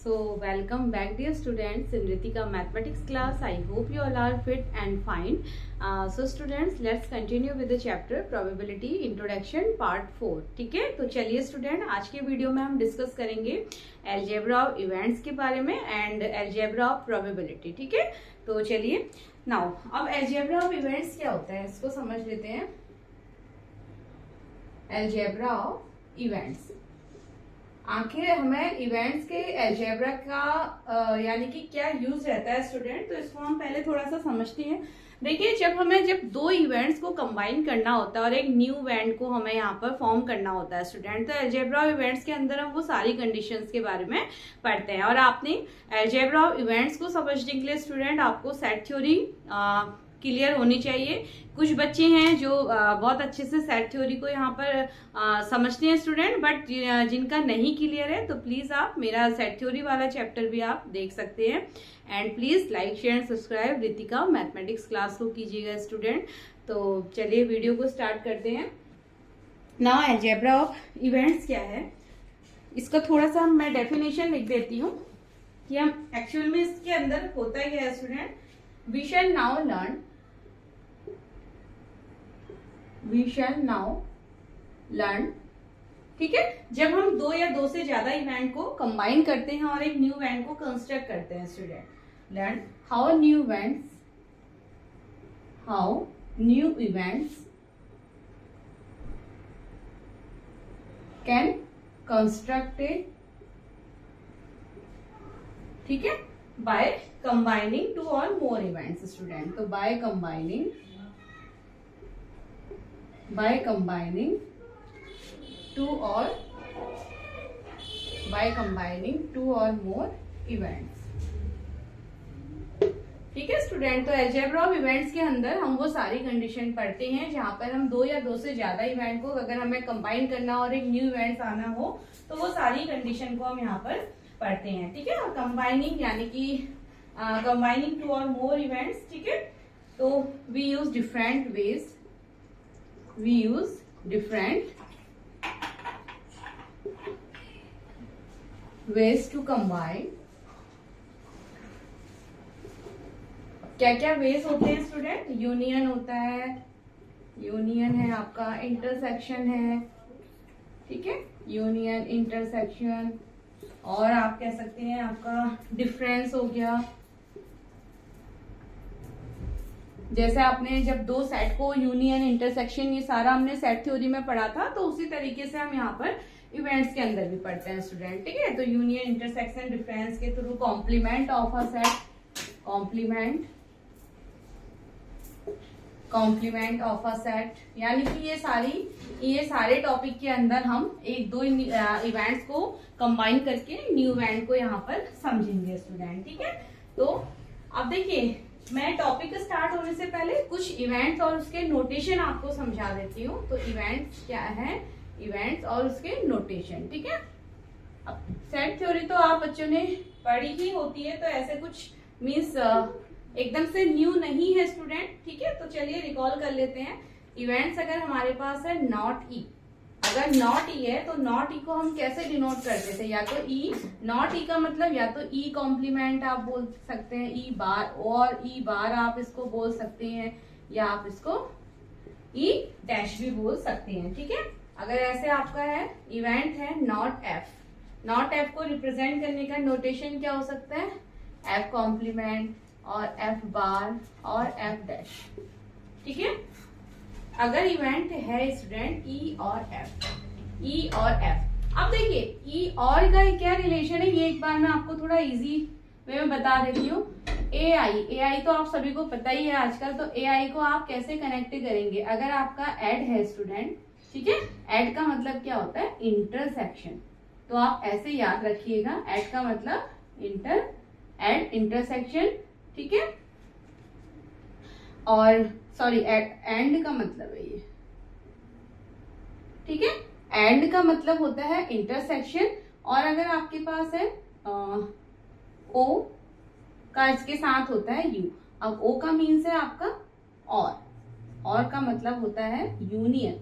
So, welcome back, dear students, in Ritika mathematics class. I hope you all are fit and fine. So, students, let's continue with the chapter probability introduction part 4. ठीक है, तो चलिए student, आज के video में हम discuss करेंगे algebra of events के बारे में एंड अलजेब्रा ऑफ प्रोबेबिलिटी. ठीक है, तो चलिए नाउ अब अलजेब्रा ऑफ इवेंट्स क्या होता है इसको समझ लेते हैं. अलजेब्रा ऑफ इवेंट्स, आखिर हमें इवेंट्स के अलजेब्रा का यानी कि क्या यूज रहता है स्टूडेंट, तो इसको हम पहले थोड़ा सा समझते हैं. देखिए, जब दो इवेंट्स को कंबाइन करना होता है और एक न्यू इवेंट को हमें यहाँ पर फॉर्म करना होता है स्टूडेंट, तो अलजेब्रा ऑफ इवेंट्स के अंदर हम वो सारी कंडीशंस के बारे में पढ़ते हैं. और आपने अलजेब्रा ऑफ इवेंट्स को समझने के लिए स्टूडेंट आपको सेट थ्योरी क्लियर होनी चाहिए. कुछ बच्चे हैं जो बहुत अच्छे से सेट थ्योरी को यहाँ पर समझते हैं स्टूडेंट, बट जिनका नहीं क्लियर है तो प्लीज आप मेरा सेट थ्योरी वाला चैप्टर भी आप देख सकते हैं. And please like share and subscribe Ritika mathematics class को कीजिएगा स्टूडेंट. तो चलिए वीडियो को स्टार्ट करते हैं. नाउ अलजेब्रा ऑफ इवेंट्स क्या है, इसका थोड़ा सा मैं डेफिनेशन लिख देती हूँ कि हम एक्चुअल में इसके अंदर होता क्या है student. We shall now learn. ठीक है, जब हम दो या दो से ज्यादा इवेंट को कंबाइन करते हैं और एक न्यू इवेंट को कंस्ट्रक्ट करते हैं student, learn how new events can constructed. ठीक है, बाय कंबाइनिंग टू और मोर इवेंट्स स्टूडेंट. तो by combining two or more events. ठीक है स्टूडेंट, तो अलजेब्रा ऑफ इवेंट्स के अंदर हम वो सारी कंडीशन पढ़ते हैं जहां पर हम दो या दो से ज्यादा इवेंट को अगर हमें कंबाइन करना और एक न्यू इवेंट्स आना हो तो वो सारी कंडीशन को हम यहाँ पर पढ़ते हैं. ठीक है, और कंबाइनिंग यानी कि कंबाइनिंग टू और मोर इवेंट्स. ठीक है, तो we use different ways to combine. क्या क्या वेज होते हैं स्टूडेंट. यूनियन होता है, यूनियन है आपका, इंटरसेक्शन है. ठीक है, यूनियन, इंटरसेक्शन, और आप कह सकते हैं आपका डिफरेंस हो गया. जैसे आपने जब दो सेट को यूनियन, इंटरसेक्शन, ये सारा हमने सेट थ्योरी में पढ़ा था, तो उसी तरीके से हम यहाँ पर इवेंट्स के अंदर भी पढ़ते हैं स्टूडेंट. ठीक है, तो यूनियन, इंटरसेक्शन, डिफरेंस के through complement of a set, complement of a set, यानी कि ये सारे टॉपिक के अंदर हम एक दो इवेंट्स को कंबाइन करके न्यू इवेंट को यहाँ पर समझेंगे स्टूडेंट. ठीक है, तो अब देखिए, मैं टॉपिक स्टार्ट होने से पहले कुछ इवेंट्स और उसके नोटेशन आपको समझा देती हूँ. तो इवेंट्स क्या है, इवेंट्स और उसके नोटेशन. ठीक है, अब सेट थ्योरी तो आप बच्चों ने पढ़ी ही होती है, तो ऐसे कुछ मीन्स एकदम से न्यू नहीं है स्टूडेंट. ठीक है, तो चलिए रिकॉल कर लेते हैं. इवेंट्स अगर हमारे पास है नॉट ई, अगर नॉट ई है तो नॉट ई को हम कैसे डिनोट करते थे, या तो ई, नॉट ई का मतलब या तो ई कॉम्प्लीमेंट आप बोल सकते हैं, ई बार, और ई बार आप इसको बोल सकते हैं, या आप इसको ई डैश भी बोल सकते हैं. ठीक है, अगर ऐसे आपका है इवेंट है नॉट एफ, नॉट एफ को रिप्रेजेंट करने का नोटेशन क्या हो सकता है, एफ कॉम्प्लीमेंट और एफ बार और एफ डैश. ठीक है, अगर इवेंट है स्टूडेंट ई और एफ, ई और एफ. अब देखिए ई और का क्या रिलेशन है, ये एक बार मैं आपको थोड़ा इजी वे में बता देती हूँ. ए आई तो आप सभी को पता ही है आजकल. तो ए आई को आप कैसे कनेक्ट करेंगे, अगर आपका एड है स्टूडेंट. ठीक है, एड का मतलब क्या होता है, इंटरसेक्शन. तो आप ऐसे याद रखिएगा, एड का मतलब इंटरसेक्शन. ठीक है, और सॉरी एंड का मतलब है ये. ठीक है, एंड का मतलब होता है इंटरसेक्शन. और अगर आपके पास है ओ का इसके साथ होता है यू. अब ओ का मीन्स है आपका और का मतलब होता है यूनियन.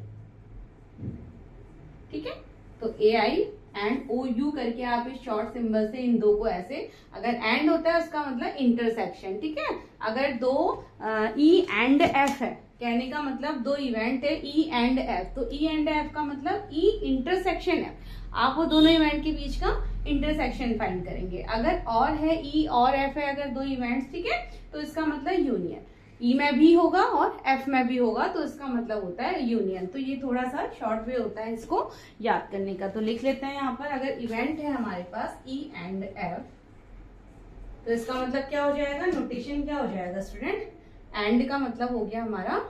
ठीक है, तो ए आई एंड ओ यू करके आप इस शॉर्ट सिंबल से इन दो को ऐसे, अगर एंड होता है उसका मतलब इंटरसेक्शन, ठीक है। अगर दो ई एंड एफ है, कहने का मतलब दो इवेंट है ई एंड एफ, तो ई एंड एफ का मतलब ई इंटरसेक्शन है, आप वो दोनों इवेंट के बीच का इंटरसेक्शन फाइंड करेंगे। अगर और है ई और एफ है अगर दो इवेंट्स, ठीक है, तो इसका मतलब यूनियन, ई में भी होगा और एफ में भी होगा, तो इसका मतलब होता है यूनियन। तो ये थोड़ा सा शॉर्ट वे होता है इसको याद करने का। तो लिख लेते हैं यहाँ पर, अगर इवेंट है हमारे पास ई एंड एफ, तो इसका मतलब क्या हो जाएगा, नोटेशन क्या हो जाएगा स्टूडेंट, एंड का मतलब हो गया हमारा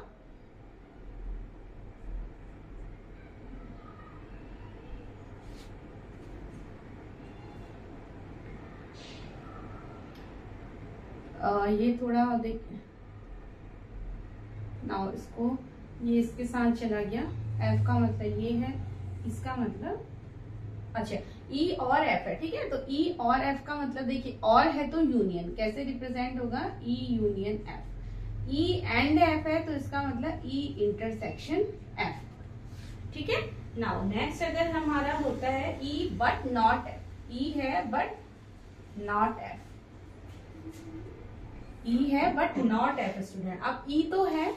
ये थोड़ा देख ना, इसको ये इसके साथ चला गया, एफ का मतलब ये है, इसका मतलब अच्छा ई और एफ है, ठीक है। तो ई और एफ का मतलब देखिए, और है तो यूनियन कैसे रिप्रेजेंट होगा, ई union F. E and F है तो इसका मतलब ई इंटरसेक्शन एफ, ठीक है। नाउ नेक्स्ट अगर हमारा होता है ई बट नॉट एफ, ई है बट नॉट एफ, ई है बट नॉट एफ स्टूडेंट। अब ई तो है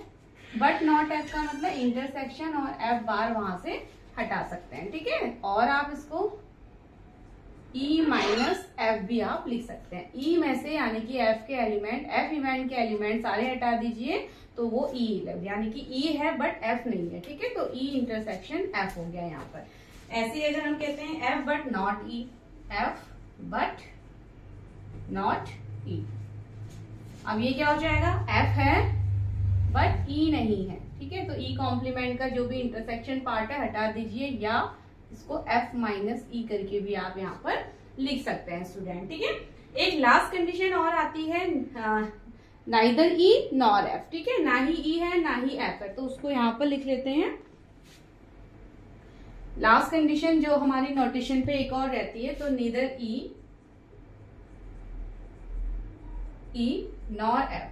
बट नॉट एफ का मतलब इंटरसेक्शन और एफ बार वहां से हटा सकते हैं, ठीक है। और आप इसको ई माइनस एफ भी आप लिख सकते हैं, ई में से यानी कि एफ के एलिमेंट, एफ इवेंट के एलिमेंट सारे हटा दीजिए तो वो ई, यानी कि ई है बट एफ नहीं है, ठीक है। तो ई इंटरसेक्शन एफ हो गया यहाँ पर। ऐसे ही अगर हम कहते हैं F but not E, F but not E, अब ये क्या हो जाएगा, एफ है बट ई नहीं है, ठीक है। तो ई कॉम्प्लीमेंट का जो भी इंटरसेक्शन पार्ट है हटा दीजिए, या इसको एफ माइनस ई करके भी आप यहाँ पर लिख सकते हैं स्टूडेंट, ठीक है। एक लास्ट कंडीशन और आती है नाइदर ई नॉर एफ, ठीक है, ना ही ई है ना ही एफ है, तो उसको यहाँ पर लिख लेते हैं। लास्ट कंडीशन जो हमारी नोटेशन पे एक और रहती है, तो नीदर ई नॉर एफ,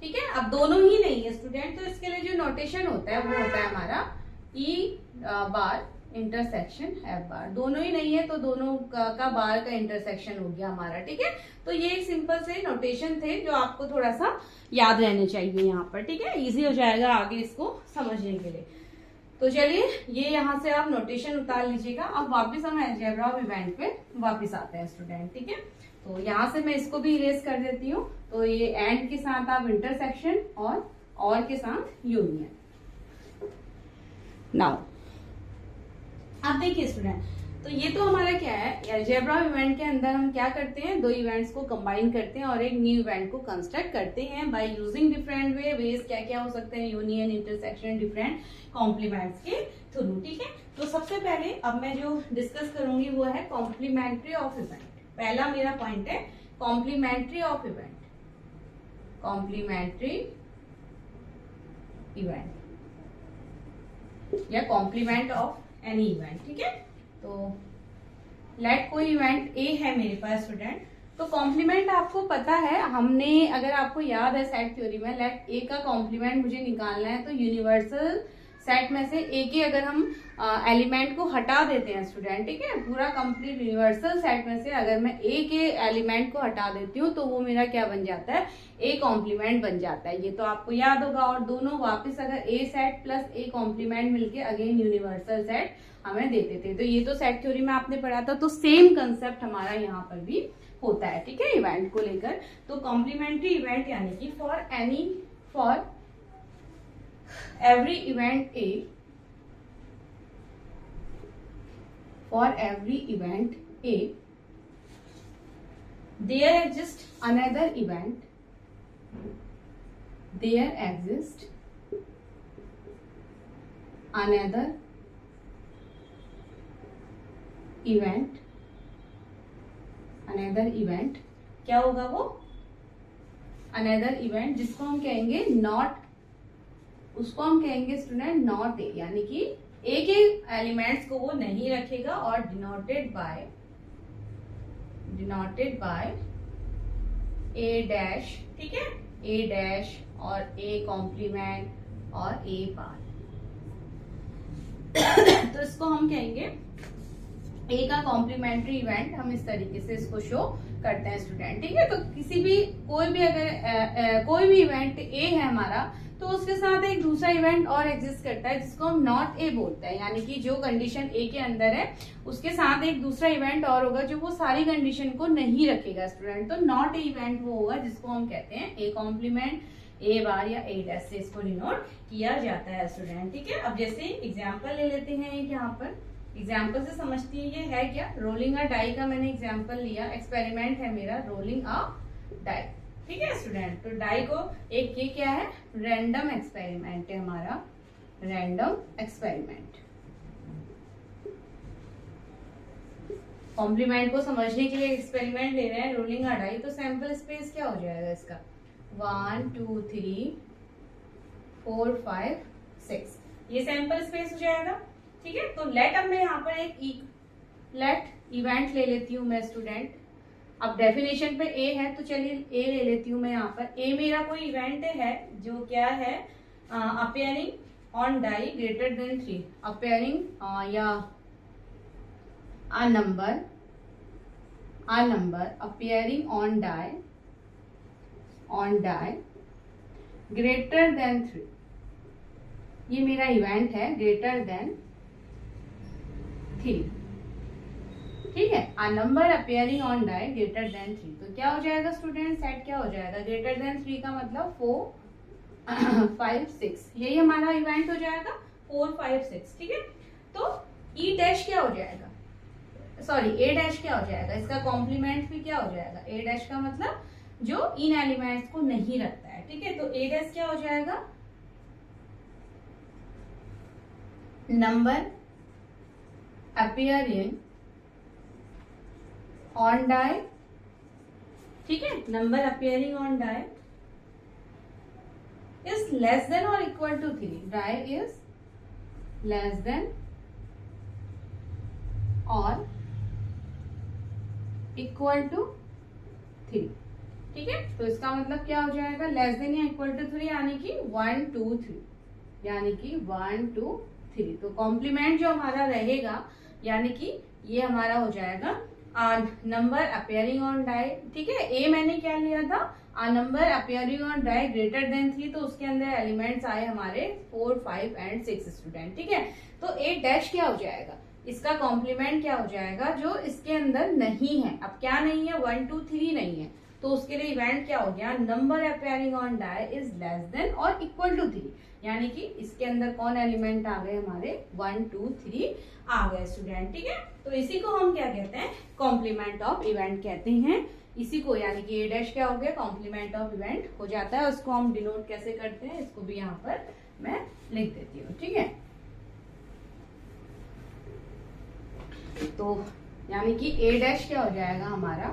ठीक है। अब दोनों ही नहीं है स्टूडेंट, तो इसके लिए जो नोटेशन होता है वो होता है हमारा ई बार इंटरसेक्शन एफ बार। दोनों ही नहीं है तो दोनों का बार का इंटरसेक्शन हो गया हमारा, ठीक है। तो ये एक सिंपल से नोटेशन थे जो आपको थोड़ा सा याद रहने चाहिए यहाँ पर, ठीक है, इजी हो जाएगा आगे इसको समझने के लिए। तो चलिए ये यहाँ से आप नोटेशन उतार लीजिएगा। अब वापस हम अलजेब्रा ऑफ इवेंट पे वापस आते हैं स्टूडेंट, ठीक है। तो यहाँ से मैं इसको भी इरेज कर देती हूँ। तो ये एंड के साथ आप इंटरसेक्शन और के साथ यूनियन। नाउ अब देखिए स्टूडेंट, तो ये तो हमारा क्या है, अलजेब्रा इवेंट के अंदर हम क्या करते हैं, दो इवेंट्स को कंबाइन करते हैं और एक न्यू इवेंट को कंस्ट्रक्ट करते हैं बाय यूजिंग डिफरेंट वेज। क्या क्या हो सकते हैं, यूनियन, इंटरसेक्शन, डिफरेंट कॉम्प्लीमेंट्स के थ्रू, ठीक है। तो सबसे पहले अब मैं जो डिस्कस करूंगी वो है कॉम्प्लीमेंट्री ऑफ इवेंट। पहला मेरा पॉइंट है complementary of event, complementary event या कॉम्प्लीमेंट ऑफ एनी इवेंट, ठीक है। तो लेट कोई इवेंट ए है मेरे पास स्टूडेंट, तो कॉम्प्लीमेंट आपको पता है, हमने अगर आपको याद है सेट थ्योरी में, लेट ए का कॉम्प्लीमेंट मुझे निकालना है, तो यूनिवर्सल सेट में से ए के अगर हम एलिमेंट को हटा देते हैं स्टूडेंट, ठीक है, पूरा कंप्लीट यूनिवर्सल सेट में से अगर मैं ए के एलिमेंट को हटा देती हूँ तो वो मेरा क्या बन जाता है, ए कॉम्प्लीमेंट बन जाता है। ये तो आपको याद होगा। और दोनों वापस अगर ए सेट प्लस ए कॉम्प्लीमेंट मिलके अगेन यूनिवर्सल सेट हमें देते थे। तो ये तो सेट थ्योरी में आपने पढ़ा था, तो सेम कंसेप्ट हमारा यहाँ पर भी होता है, ठीक है, इवेंट को लेकर। तो कॉम्प्लीमेंट्री इवेंट यानी कि for every event A, for every event A, there exists another event, there exists another event, another event, क्या होगा वो, another event जिसको हम कहेंगे नॉट, उसको हम कहेंगे स्टूडेंट नॉट ए, यानी कि ए के एलिमेंट्स को वो नहीं रखेगा और डिनोटेड बाय ए डैश, ठीक है, ए डैश और ए कॉम्प्लीमेंट और ए बार। तो इसको हम कहेंगे ए का कॉम्प्लीमेंट्री इवेंट हम इस तरीके से इसको शो करते हैं स्टूडेंट, ठीक है। तो किसी भी कोई भी अगर कोई भी इवेंट ए है हमारा, तो उसके साथ एक दूसरा इवेंट और एग्जिस्ट करता है जिसको हम नॉट ए बोलते हैं, यानी कि जो कंडीशन ए के अंदर है उसके साथ एक दूसरा इवेंट और होगा जो वो सारी कंडीशन को नहीं रखेगा स्टूडेंट। तो नॉट ए इवेंट वो होगा जिसको हम कहते हैं ए कॉम्प्लीमेंट, ए बार या ए डैश से इसको डिनोट किया जाता है स्टूडेंट, ठीक है। अब जैसे एग्जाम्पल ले लेते हैं एक यहाँ पर, एग्जाम्पल से समझती है ये है क्या, रोलिंग अ डाई का मैंने एग्जाम्पल लिया, एक्सपेरिमेंट है मेरा रोलिंग अ डाई, ठीक है स्टूडेंट। तो डाई को एक ये क्या है, रैंडम एक्सपेरिमेंट है हमारा, रैंडम एक्सपेरिमेंट। कॉम्प्लीमेंट को समझने के लिए एक्सपेरिमेंट ले रहे हैं रोलिंग अ डाई, तो सैंपल स्पेस क्या हो जाएगा इसका, 1 2 3 4 5 6, ये सैंपल स्पेस हो जाएगा, ठीक है। तो लेट अब मैं यहाँ पर एक लेट इवेंट ले लेती हूँ मैं स्टूडेंट। अब डेफिनेशन पे ए है तो चलिए ए ले लेती हूँ मैं यहाँ पर। ए मेरा कोई इवेंट है जो क्या है, appearing on die greater than 3, appearing या a number appearing on die greater than 3, ये मेरा इवेंट है greater than 3, ठीक है। a number appearing on die greater than 3, तो क्या हो जाएगा स्टूडेंट, सेट क्या हो जाएगा, greater than 3 का मतलब 4 5 6, यही हमारा इवेंट हो जाएगा 4 5 6, ठीक है। तो ई डैश क्या हो जाएगा, सॉरी ए डैश क्या हो जाएगा, इसका कॉम्प्लीमेंट भी क्या हो जाएगा, ए डैश का मतलब जो इन एलिमेंट्स को नहीं रखता है, ठीक है। तो ए डैश क्या हो जाएगा, नंबर अपीयरिंग ऑन डाई, ठीक है, number appearing on die is less than और equal to 3, die is less than और इक्वल टू 3, ठीक है। तो इसका मतलब क्या हो जाएगा, लेस देन या इक्वल टू 3 यानी कि 1 2 3, यानी कि 1 2 3। तो कॉम्प्लीमेंट जो हमारा रहेगा यानी कि ये हमारा हो जाएगा नंबर अपेयरिंग ऑन डाई, ठीक है। ए मैंने क्या लिया था, number appearing on die greater than 3, तो उसके अंदर एलिमेंट्स आए हमारे 4 5 एंड 6 स्टूडेंट, ठीक है। तो ए डैश क्या हो जाएगा, इसका कॉम्प्लीमेंट क्या हो जाएगा जो इसके अंदर नहीं है। अब क्या नहीं है, 1 2 3 नहीं है, तो उसके लिए इवेंट क्या हो गया, number appearing on die is less than और इक्वल टू 3, यानी कि इसके अंदर कौन एलिमेंट आ गए हमारे 1 2 3 आ गए स्टूडेंट, ठीक है। तो इसी को हम क्या कहते हैं, कॉम्प्लीमेंट ऑफ इवेंट कहते हैं इसी को, यानी कि ए डैश क्या हो गया, कॉम्प्लीमेंट ऑफ इवेंट हो जाता है। उसको हम डिनोट कैसे करते हैं, इसको भी यहाँ पर मैं लिख देती हूँ, ठीक है। तो यानी कि ए डैश क्या हो जाएगा हमारा,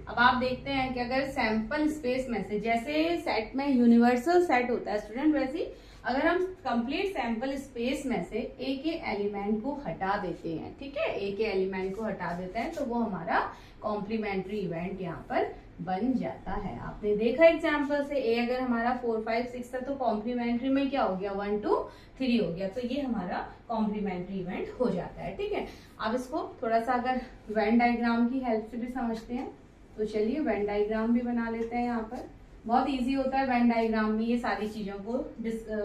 अब आप देखते हैं कि अगर सैंपल स्पेस में से, जैसे सेट में यूनिवर्सल सेट होता है स्टूडेंट, वैसे अगर हम कंप्लीट सैंपल स्पेस में से ए के एलिमेंट को हटा देते हैं, ठीक है, ए के एलिमेंट को हटा देते हैं, तो वो हमारा कॉम्प्लीमेंट्री इवेंट यहाँ पर बन जाता है। आपने देखा एग्जाम्पल से ए अगर हमारा 4 5 6 था तो कॉम्प्लीमेंट्री में क्या हो गया, 1 2 3 हो गया, तो ये हमारा कॉम्प्लीमेंट्री इवेंट हो जाता है, ठीक है। अब इसको थोड़ा सा अगर वेन डायग्राम की हेल्प से भी समझते हैं, तो चलिए वेन डायग्राम भी बना लेते हैं। यहाँ पर बहुत इजी होता है वेन डायग्राम में ये सारी चीजों को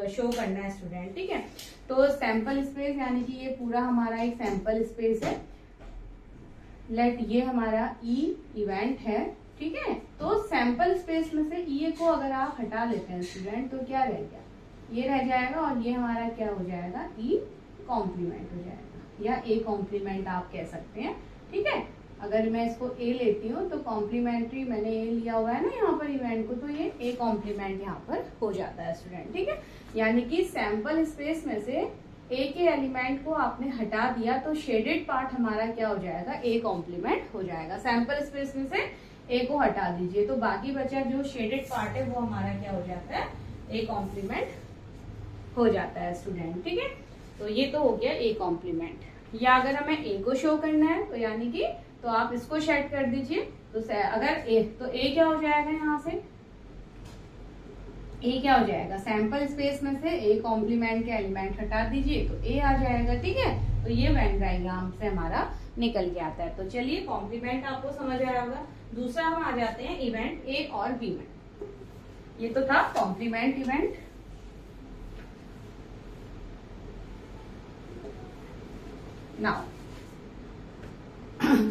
शो करना है स्टूडेंट, ठीक है। तो सैंपल स्पेस यानी कि ये पूरा हमारा एक सैंपल स्पेस है, लेट ये हमारा ई इवेंट है, ठीक है। तो सैंपल स्पेस में से ई को अगर आप हटा लेते हैं स्टूडेंट, तो क्या रह गया, ये रह जाएगा, और ये हमारा क्या हो जाएगा, ई कॉम्प्लीमेंट हो जाएगा, या ए कॉम्प्लीमेंट आप कह सकते हैं, ठीक है। अगर मैं इसको ए लेती हूँ तो कॉम्प्लीमेंट्री मैंने ए लिया हुआ है ना यहाँ पर इवेंट को, तो ये ए कॉम्प्लीमेंट यहाँ पर हो जाता है स्टूडेंट, ठीक है। यानी कि सैंपल स्पेस में से ए के एलिमेंट को आपने हटा दिया तो शेडेड पार्ट हमारा क्या हो जाएगा, ए कॉम्प्लीमेंट हो जाएगा। सैंपल स्पेस में से ए को हटा दीजिए तो बाकी बचा जो शेडेड पार्ट है वो हमारा क्या हो जाता है, ए कॉम्प्लीमेंट हो जाता है स्टूडेंट, ठीक है। तो ये तो हो गया ए कॉम्प्लीमेंट। या अगर हमें ए को शो करना है तो यानी कि तो आप इसको शेड कर दीजिए, तो अगर ए तो ए क्या हो जाएगा, यहाँ से ए क्या हो जाएगा, सैंपल स्पेस में से ए कॉम्प्लीमेंट के एलिमेंट हटा दीजिए तो ए आ जाएगा, ठीक है। तो ये वेन डायग्राम से हमारा निकल के आता है। तो चलिए कॉम्प्लीमेंट आपको समझ आया होगा। दूसरा हम आ जाते हैं इवेंट ए और बी में। ये तो था कॉम्प्लीमेंट इवेंट। नाउ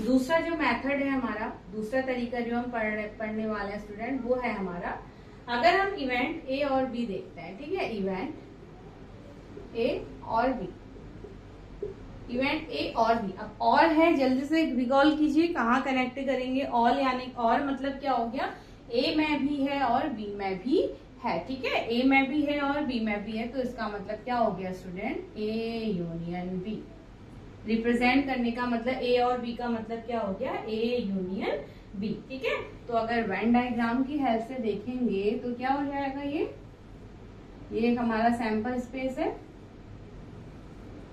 दूसरा जो मेथड है हमारा, दूसरा तरीका जो हम पढ़ने वाले हैं स्टूडेंट, वो है हमारा, अगर हम इवेंट ए और बी देखते हैं, ठीक है, इवेंट ए और बी, इवेंट ए और बी। अब और है, जल्दी से रिकॉल कीजिए कहाँ कनेक्ट करेंगे। ऑल यानी और मतलब क्या हो गया, ए में भी है और बी में भी है, ठीक है, ए में भी है और बी में भी है, तो इसका मतलब क्या हो गया student, A union B. Represent करने का मतलब ए और बी का मतलब क्या हो गया, ए यूनियन बी, ठीक है। तो अगर वेन डायग्राम की हेल्प से देखेंगे तो क्या हो जाएगा, ये एक हमारा सैंपल स्पेस है,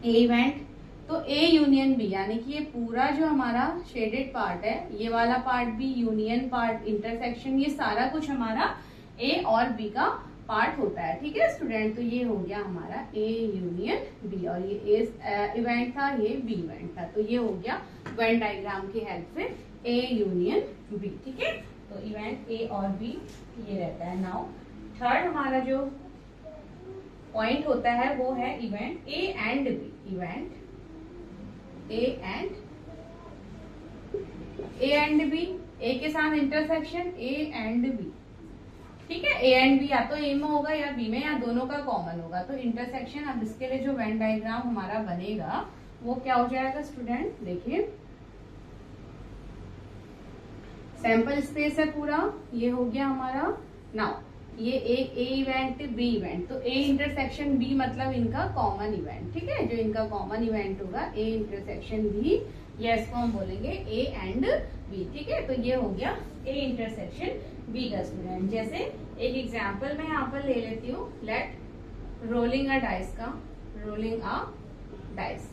ए इवेंट, तो ए यूनियन बी, यानी कि ये पूरा जो हमारा शेडेड पार्ट है, ये वाला पार्ट भी, यूनियन पार्ट, इंटरसेक्शन, ये सारा कुछ हमारा ए और बी का पार्ट होता है, ठीक है स्टूडेंट। तो ये हो गया हमारा ए यूनियन बी, और ये ए इवेंट था, ये बी इवेंट था, तो ये हो गया वेन डायग्राम की हेल्प से ए यूनियन बी, ठीक है। तो इवेंट ए और बी ये रहता है। नाउ थर्ड हमारा जो पॉइंट होता है वो है event A and B, event A and B, A के साथ इंटरसेक्शन ए एंड बी, ठीक है। ए एंड बी या तो ए में होगा या बी में, या दोनों का कॉमन होगा, तो इंटरसेक्शन। अब इसके लिए जो वेन डायग्राम हमारा बनेगा वो क्या हो जाएगा स्टूडेंट, देखिए सैंपल स्पेस है पूरा, ये हो गया हमारा। नाउ ये ए इवेंट बी इवेंट, तो ए इंटरसेक्शन बी मतलब इनका कॉमन इवेंट, ठीक है, जो इनका कॉमन इवेंट होगा ए इंटरसेक्शन बी, या इसको हम बोलेंगे ए एंड बी, ठीक है। तो ये हो गया ए इंटरसेक्शन बी का स्टूडेंट। जैसे एक एग्जांपल मैं यहाँ पर ले लेती हूँ, लेट रोलिंग अ डाइस का, रोलिंग अ डाइस,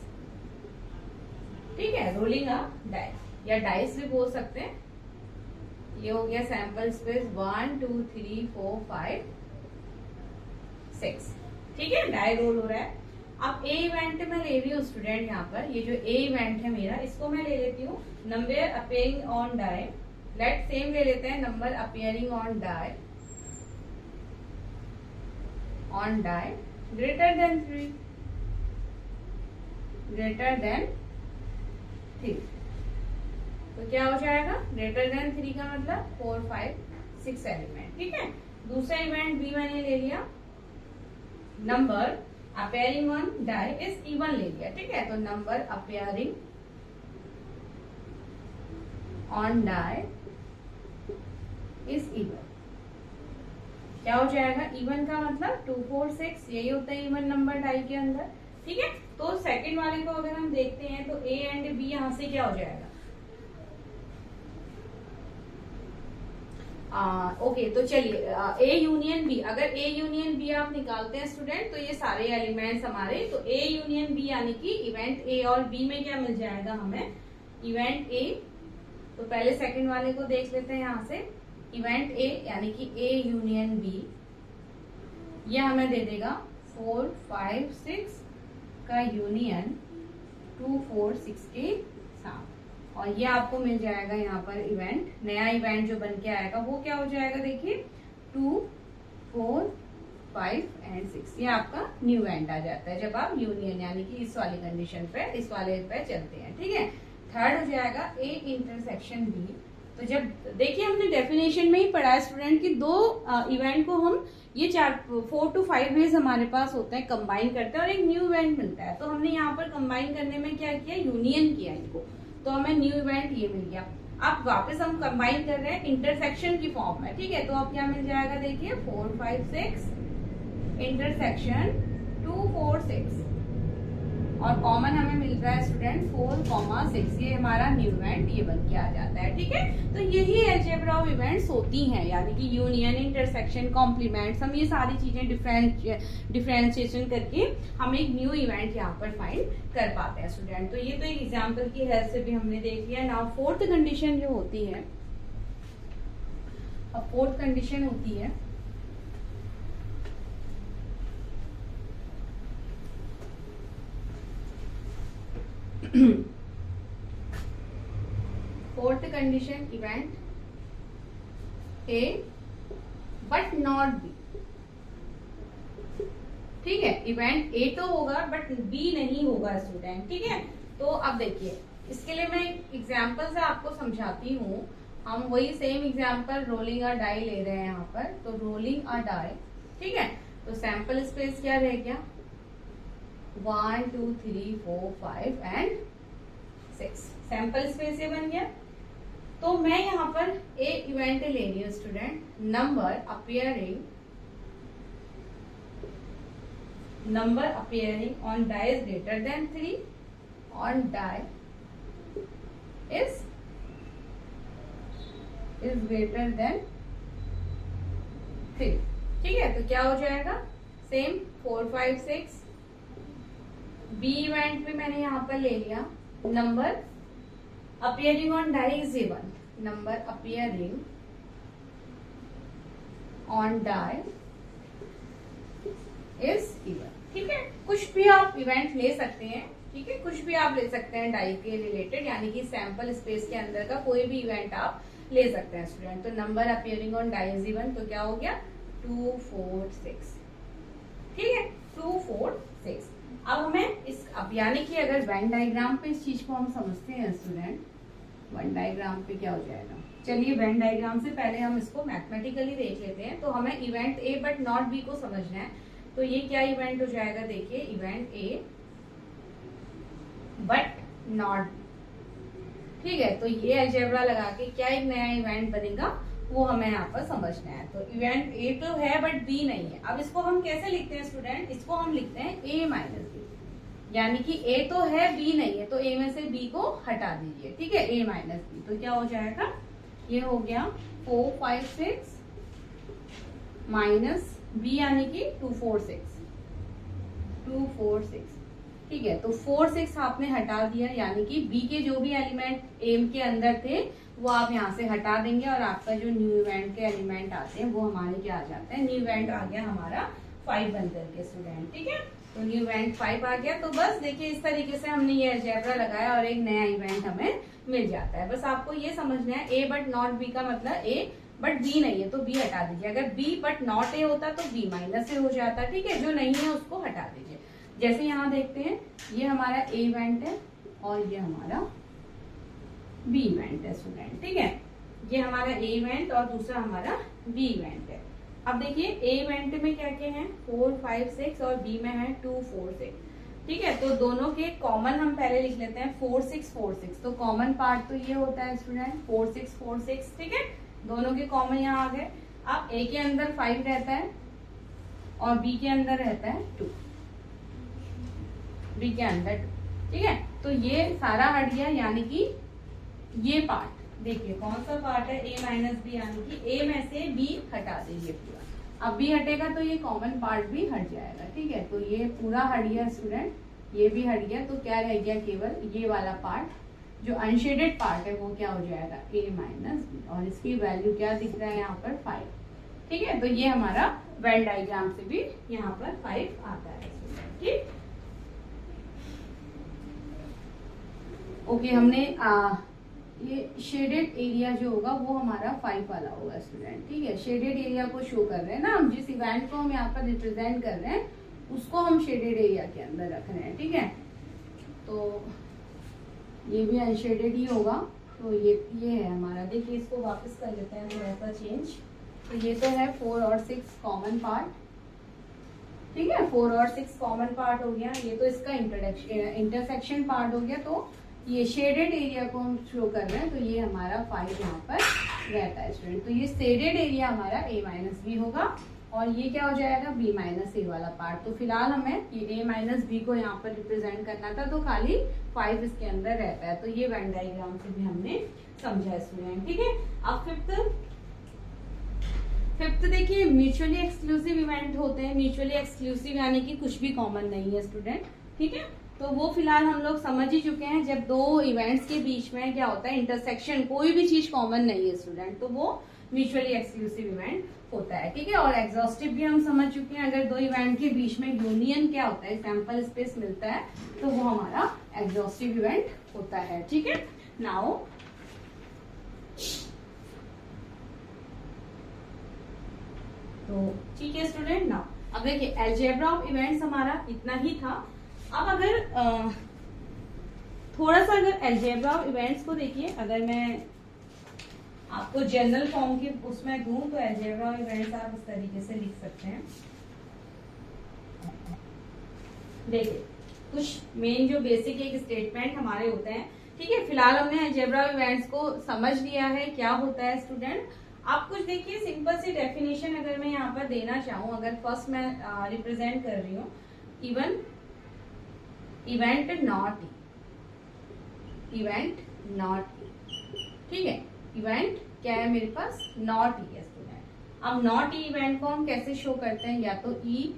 ठीक है, रोलिंग अ डाइस या डाइस भी बोल सकते हैं। ये हो गया सैंपल स्पेस 1 2 3 4 5 6, ठीक है, डाई रोल हो रहा है। अब ए इवेंट मैं ले रही हूँ स्टूडेंट, यहाँ पर ये जो ए इवेंट है मेरा, इसको मैं ले लेती हूँ number appearing on die, let same ले लेते हैं, number appearing on die greater than 3, greater than 3, तो क्या हो जाएगा, ग्रेटर देन 3 का मतलब 4 5 6 एलिमेंट, ठीक है। दूसरा इवेंट बी मैंने ले लिया, number appearing on die is even ले लिया, ठीक है, तो number appearing on die is even, क्या हो जाएगा, इवन का मतलब 2 4 6, यही होता है इवन नंबर डाई के अंदर, ठीक है। तो सेकंड वाले को अगर हम देखते हैं तो ए एंड बी यहां से क्या हो जाएगा, ओके, तो चलिए ए यूनियन बी, अगर ए यूनियन बी आप निकालते हैं स्टूडेंट तो ये सारे एलिमेंट्स हमारे, तो ए यूनियन बी यानी कि इवेंट ए और बी में क्या मिल जाएगा हमें, इवेंट ए, तो पहले सेकंड वाले को देख लेते हैं यहाँ से, इवेंट ए यानी कि ए यूनियन बी, ये हमें दे देगा 4 5 6 का यूनियन 2 4 6 के साथ, और ये आपको मिल जाएगा यहाँ पर इवेंट, नया इवेंट जो बन के आएगा वो क्या हो जाएगा, देखिए 2 4 5 एंड 6, ये आपका न्यू इवेंट आ जाता है जब आप यूनियन यानी कि इस वाली कंडीशन पे, इस वाले पे चलते हैं, ठीक है। थर्ड हो जाएगा ए इंटरसेक्शन बी, तो जब देखिए हमने डेफिनेशन में ही पढ़ा है स्टूडेंट कि दो इवेंट को हम ये 4 to 5 वेज हमारे पास होते हैं, कंबाइन करते हैं और एक न्यू इवेंट मिलता है, तो हमने यहाँ पर कंबाइन करने में क्या किया, यूनियन किया इनको, तो हमें न्यू इवेंट ये मिल गया। अब वापस हम कंबाइन कर रहे हैं इंटरसेक्शन की फॉर्म में, ठीक है, तो अब क्या मिल जाएगा, देखिए 4 5 6 इंटरसेक्शन 2 4 6, और कॉमन हमें मिल रहा है स्टूडेंट 4 6, ये हमारा न्यू इवेंट ये बन के आ जाता है, ठीक है। तो यही अलजेब्रा ऑफ इवेंट्स होती हैं, यानी कि यूनियन, इंटरसेक्शन, कॉम्प्लीमेंट्स, हम ये सारी चीजें डिफरेंशिएशन करके हम एक न्यू इवेंट यहाँ पर फाइंड कर पाते हैं स्टूडेंट। तो ये तो एक एग्जाम्पल की हेल्प से भी हमने देख लिया। नाउ फोर्थ कंडीशन जो होती है, अब फोर्थ कंडीशन होती है fourth condition, event A but not be. ठीक है, इवेंट ए तो होगा बट बी नहीं होगा स्टूडेंट। ठीक है, तो अब देखिए इसके लिए मैं एग्जाम्पल से आपको समझाती हूँ। हम वही सेम एग्जाम्पल रोलिंग अ डाई ले रहे हैं यहाँ पर। तो रोलिंग अ डाई, ठीक है, तो सैंपल स्पेस क्या रह गया, 1 2 3 4 5 एंड 6, सैंपल स्पेस ये बन गया। तो मैं यहाँ पर ए इवेंट ले रही हूँ student, number appearing on die is greater than 3 on die is greater than 3। ठीक है, तो क्या हो जाएगा, सेम 4 5 6। बी इवेंट भी मैंने यहाँ पर ले लिया, number appearing on die is even, number appearing on die is even। ठीक है, कुछ भी आप इवेंट ले सकते हैं। ठीक है, कुछ भी आप ले सकते हैं डाई के रिलेटेड, यानी कि सैंपल स्पेस के अंदर का कोई भी इवेंट आप ले सकते हैं स्टूडेंट। तो number appearing on die is even, तो क्या हो गया 2 4 6। ठीक है, 2 4 6। अब हमें इस, अब यानी कि अगर वेन डायग्राम पे इस चीज को हम समझते हैं स्टूडेंट, वेन डायग्राम पे क्या हो जाएगा, चलिए वेन डायग्राम से पहले हम इसको मैथमेटिकली देख लेते हैं। तो हमें event A but not be को समझना है। तो ये क्या इवेंट हो जाएगा, देखिए इवेंट ए बट नॉट। ठीक है, तो ये अलजेब्रा लगा के क्या एक नया इवेंट बनेगा वो हमें यहाँ पर समझना है। तो इवेंट ए तो है बट बी नहीं है। अब इसको हम कैसे लिखते हैं स्टूडेंट, इसको हम लिखते हैं ए माइनस बी, यानी कि ए तो है बी नहीं है, तो ए में से बी को हटा दीजिए। ठीक है, ए माइनस बी, तो क्या हो जाएगा, ये हो गया 4 5 6 माइनस बी यानी कि 2 4 6 2 4 6। ठीक है, तो 4 6 आपने हटा दिया, यानी कि बी के जो भी एलिमेंट एम के अंदर थे वो आप यहाँ से हटा देंगे, और आपका जो न्यू इवेंट के एलिमेंट आते हैं वो हमारे क्या आ जाते हैं, न्यू इवेंट आ गया हमारा 5 बन करके स्टूडेंट। ठीक है, तो न्यू इवेंट 5 आ गया। तो बस देखिए इस तरीके से हमने ये अलजेब्रा लगाया और एक नया इवेंट हमें मिल जाता है। बस आपको ये समझना है, ए बट नॉट बी का मतलब ए बट बी नहीं है तो बी हटा दीजिए। अगर बी बट नॉट ए होता तो बी माइनस ए हो जाता। ठीक है, जो नहीं है उसको हटा दीजिए। जैसे यहाँ देखते हैं, ये हमारा ए इवेंट है और ये हमारा बी इवेंट है स्टूडेंट। ठीक है, ये हमारा ए इवेंट और दूसरा हमारा बी इवेंट है। अब देखिए ए इवेंट में क्या क्या है, 4 5 6 और बी में है 2 4 6। ठीक है, तो दोनों के कॉमन हम पहले लिख लेते हैं 4 6 4 6। तो कॉमन पार्ट तो ये होता है स्टूडेंट 4 6 4 6। ठीक है, दोनों के कॉमन यहाँ आ गए। अब ए के अंदर 5 रहता है और बी के अंदर रहता है 2, बी के अंदर 2। ठीक है, तो ये सारा हट गया, यानी कि ये पार्ट देखिए कौन सा पार्ट है, ए माइनस बी, यानी कि ए में से बी हटा दीजिए पूरा। अब बी हटेगा तो ये कॉमन पार्ट भी हट जाएगा। ठीक है, तो ये पूरा हट गया स्टूडेंट, ये भी हट गया। तो क्या रह गया, केवल ये वाला पार्ट जो अनशेडेड पार्ट है वो क्या हो जाएगा, ए माइनस बी, और इसकी वैल्यू क्या दिख रहा है यहाँ पर 5। ठीक है, तो ये हमारा वेन डायग्राम से भी यहाँ पर 5 आता है स्टूडेंट। ठीक, ओके, हमने ये शेडेड एरिया जो होगा वो हमारा 5 वाला होगा स्टूडेंट। ठीक है, शेडेड एरिया को शो कर रहे हैं ना हम, जिस इवेंट को हम यहाँ पर रिप्रेजेंट कर रहे हैं उसको हम शेडेड एरिया के अंदर रख रहे हैं। ठीक है, तो ये भी अनशेडेड ही होगा। तो ये है हमारा, देखिए इसको वापस कर लेते हैं थोड़ा सा चेंज। तो ये तो है 4 और 6 कॉमन पार्ट। ठीक है, 4 और 6 कॉमन पार्ट हो गया। ये तो इसका इंटरसेक्शन पार्ट हो गया। तो ये शेडेड एरिया को हम शो कर रहे हैं, तो ये हमारा 5 यहाँ पर रहता है स्टूडेंट। तो ये शेडेड एरिया हमारा ए माइनस बी होगा, और ये क्या हो जाएगा, बी माइनस ए वाला पार्ट। तो फिलहाल हमें ये ए माइनस बी को यहाँ पर रिप्रेजेंट करना था, तो खाली 5 इसके अंदर रहता है। तो ये वेन डायग्राम से भी हमने समझा स्टूडेंट। ठीक है, अब फिफ्थ देखिए म्यूचुअली एक्सक्लूसिव इवेंट होते हैं। म्यूचुअली एक्सक्लूसिव यानी कि कुछ भी कॉमन नहीं है स्टूडेंट। ठीक है, तो वो फिलहाल हम लोग समझ ही चुके हैं, जब दो इवेंट्स के बीच में क्या होता है, इंटरसेक्शन, कोई भी चीज कॉमन नहीं है स्टूडेंट, तो वो म्यूचुअली एक्सक्लूसिव इवेंट होता है। ठीक है, और एग्जॉस्टिव भी हम समझ चुके हैं, अगर दो इवेंट के बीच में यूनियन क्या होता है, सैंपल स्पेस मिलता है, तो वो हमारा एग्जॉस्टिव इवेंट होता है। ठीक है, नाउ तो ठीक है स्टूडेंट। नाउ अब देखिए अलजेब्रा ऑफ इवेंट्स हमारा इतना ही था। अब अगर थोड़ा सा अगर अलजेब्रा ऑफ इवेंट्स को देखिए, अगर मैं आपको जनरल फॉर्म के उसमें दूं तो अलजेब्रा ऑफ इवेंट्स आप इस तरीके से लिख सकते हैं। देखिए कुछ मेन जो बेसिक एक स्टेटमेंट हमारे होते हैं, ठीक है। फिलहाल हमने अलजेब्रा ऑफ इवेंट्स को समझ लिया है क्या होता है स्टूडेंट। आप कुछ देखिए सिंपल सी डेफिनेशन अगर मैं यहाँ पर देना चाहूँ, अगर फर्स्ट मैं रिप्रेजेंट कर रही हूँ इवेंट नॉट ठीक है। इवेंट क्या है मेरे पास, नॉट ई है स्टूडेंट। अब नॉट ई इवेंट को हम कैसे शो करते हैं, या तो ई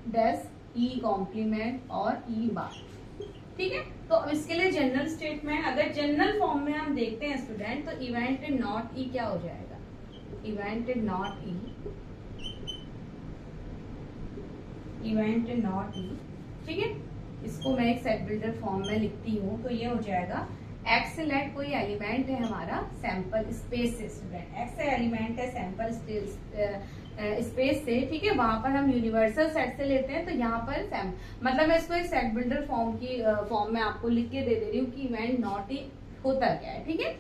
डैश, ई कॉम्प्लीमेंट और ई बार, ठीक है। तो अब इसके लिए जनरल स्टेटमेंट अगर जनरल फॉर्म में हम देखते हैं स्टूडेंट, तो इवेंट नॉट ई क्या हो जाएगा, इवेंट नॉट ई, ठीक है। इसको मैं एक सेट बिल्डर फॉर्म में लिखती हूँ, तो ये हो जाएगा एक्स लेट कोई एलिमेंट है हमारा सैंपल स्पेस से स्टूडेंट, एक्स एलिमेंट है सैंपल स्पेस से, ठीक है। वहां पर हम यूनिवर्सल सेट से लेते हैं, तो यहाँ पर मतलब मैं इसको एक सेट बिल्डर फॉर्म में आपको लिख के दे दे रही हूँ कि इवेंट नॉट ई होता क्या है, ठीक है।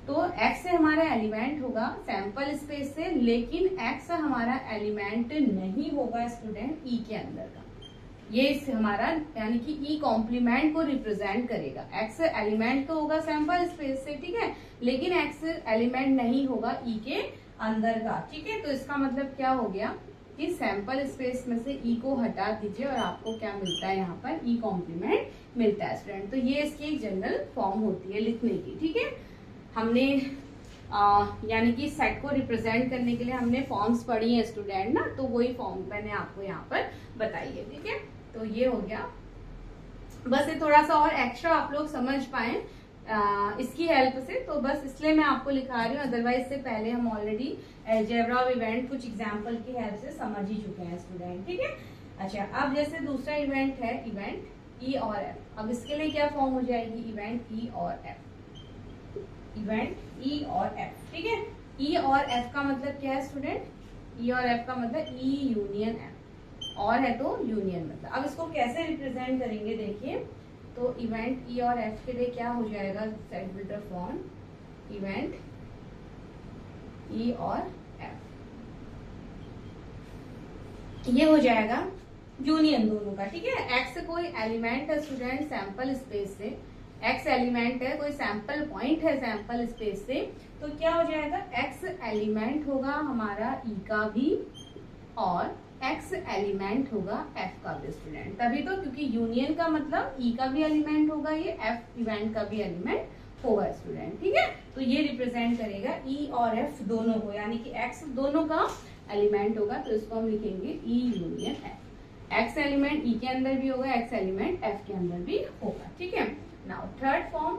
तो एक्स हमारा एलिमेंट होगा सैंपल स्पेस से, लेकिन एक्स हमारा एलिमेंट नहीं होगा स्टूडेंट ई के अंदर का। ये इस हमारा यानी कि ई कॉम्प्लीमेंट को रिप्रेजेंट करेगा। एक्स एलिमेंट तो होगा सैंपल स्पेस से, ठीक है, लेकिन एक्स एलिमेंट नहीं होगा ई के अंदर का, ठीक है। तो इसका मतलब क्या हो गया कि सैंपल स्पेस में से ई को हटा दीजिए और आपको क्या मिलता है, यहाँ पर ई कॉम्प्लीमेंट मिलता है स्टूडेंट। तो ये इसकी एक जनरल फॉर्म होती है लिखने की, ठीक है। हमने यानी कि सेट को रिप्रेजेंट करने के लिए हमने फॉर्म्स पढ़ी है स्टूडेंट ना, तो वही फॉर्म मैंने आपको यहाँ पर बताई है, ठीक है। तो ये हो गया, बस ये थोड़ा सा और एक्स्ट्रा आप लोग समझ पाए इसकी हेल्प से, तो बस इसलिए मैं आपको लिखा रही हूँ। अदरवाइज से पहले हम ऑलरेडी अलजेब्रा ऑफ इवेंट कुछ एग्जांपल की हेल्प से समझ ही चुके हैं स्टूडेंट, ठीक है। अच्छा, अब जैसे दूसरा इवेंट है इवेंट ई और एफ। अब इसके लिए क्या फॉर्म हो जाएगी, इवेंट ई और एफ, इवेंट ई और एफ, ठीक है। ई और एफ का मतलब क्या है स्टूडेंट, ई और एफ का मतलब ई यूनियन एफ, और है तो यूनियन मतलब। अब इसको कैसे रिप्रेजेंट करेंगे देखिए, तो इवेंट ई और एफ के लिए क्या हो जाएगा set builder form, event E और एफ, ये हो जाएगा यूनियन दोनों का, ठीक है। एक्स कोई एलिमेंट है स्टूडेंट सैंपल स्पेस से, एक्स एलिमेंट है कोई सैंपल पॉइंट है सैंपल स्पेस से, तो क्या हो जाएगा, एक्स एलिमेंट होगा हमारा ई का भी और एक्स एलिमेंट होगा एफ का भी स्टूडेंट। तभी तो, क्योंकि यूनियन का मतलब ई का भी एलिमेंट होगा, ये एफ इवेंट का भी एलिमेंट होगा स्टूडेंट, ठीक है। तो ये रिप्रेजेंट करेगा ई और एफ दोनों को, यानी कि एक्स दोनों का एलिमेंट होगा, तो इसको हम लिखेंगे E union F. X element E के अंदर भी होगा, एक्स एलिमेंट एफ के अंदर भी होगा, ठीक है। नाउ थर्ड फॉर्म,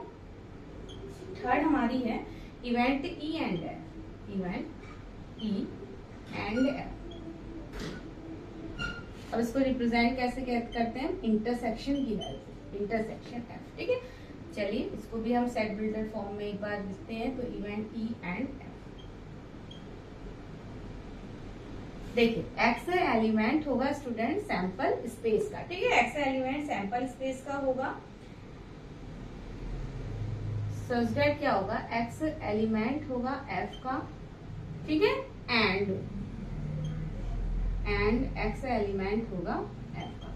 थर्ड हमारी है event E and F, event E and F. अब इसको रिप्रेजेंट कैसे करते हैं, इंटरसेक्शन की हेल्प से, इंटरसेक्शन एफ, ठीक है। चलिए इसको भी हम सेट बिल्डर फॉर्म में एक बार लिखते हैं, तो इवेंट ई एंड एफ। देखिए एक्स एलिमेंट होगा स्टूडेंट सैंपल स्पेस का, ठीक है। एक्स एलिमेंट सैंपल स्पेस का होगा, सच दैट क्या होगा, एक्स एलिमेंट होगा एफ का, ठीक है, एंड एक्स एलिमेंट होगा एफ का,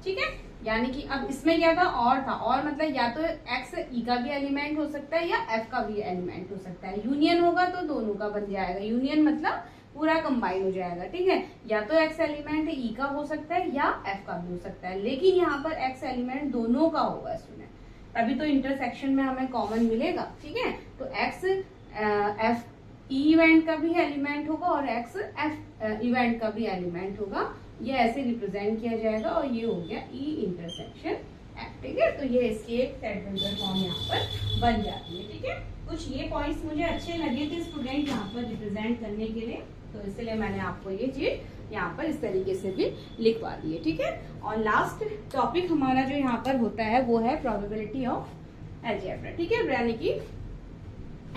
ठीक है। यानी कि अब इसमें क्या था, और था, और मतलब या तो एक्स ई का भी एलिमेंट हो सकता है या एफ का भी एलिमेंट हो सकता है। यूनियन होगा तो दोनों का बन जाएगा, यूनियन मतलब पूरा कंबाइन हो जाएगा, ठीक है। या तो एक्स एलिमेंट ई का हो सकता है या एफ का भी हो सकता है, लेकिन यहाँ पर एक्स एलिमेंट दोनों का होगा स्टूडेंट, तभी तो इंटरसेक्शन में हमें कॉमन मिलेगा, ठीक है। तो एक्स एफ ई इवेंट का भी एलिमेंट होगा और एक्स एफ इवेंट का भी एलिमेंट होगा, ये ऐसे रिप्रेजेंट किया जाएगा, और ये हो गया ई इंटरसेक्शन एफ, ठीक है। तो ये इसकी एक सेट बिल्डर फॉर्म यहाँ पर बन जाती है, ठीक है। कुछ ये पॉइंट्स मुझे अच्छे लगे थे स्टूडेंट यहाँ पर रिप्रेजेंट करने के लिए, तो इसलिए मैंने आपको ये चीज यहाँ पर इस तरीके से भी लिखवा दी है, ठीक है। और लास्ट टॉपिक हमारा जो यहाँ पर होता है वो है प्रोबेबिलिटी ऑफ अलजेब्रा, ठीक है। यानी कि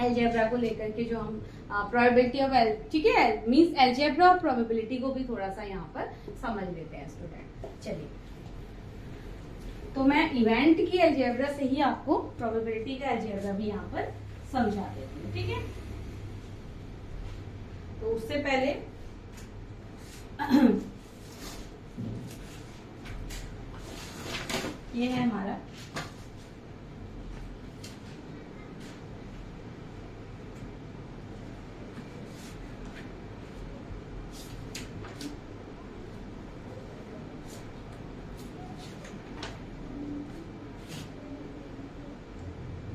अलजेब्रा को लेकर के जो हम प्रोबेबिलिटी ऑफ ठीक है मींस अलजेब्रा और प्रोबेबिलिटी को भी थोड़ा सा यहाँ पर समझ लेते हैं स्टूडेंट। चलिए, तो मैं इवेंट की अलजेब्रा से ही आपको प्रोबेबिलिटी का अलजेब्रा भी यहाँ पर समझा देती हूँ, ठीक है। तो उससे पहले ये है हमारा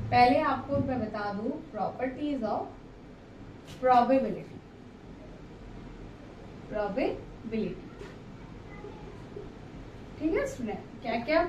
पहले आपको मैं बता दूं प्रॉपर्टीज ऑफ प्रोबेबिलिटी। ठीक है स्टूडेंट, क्या क्या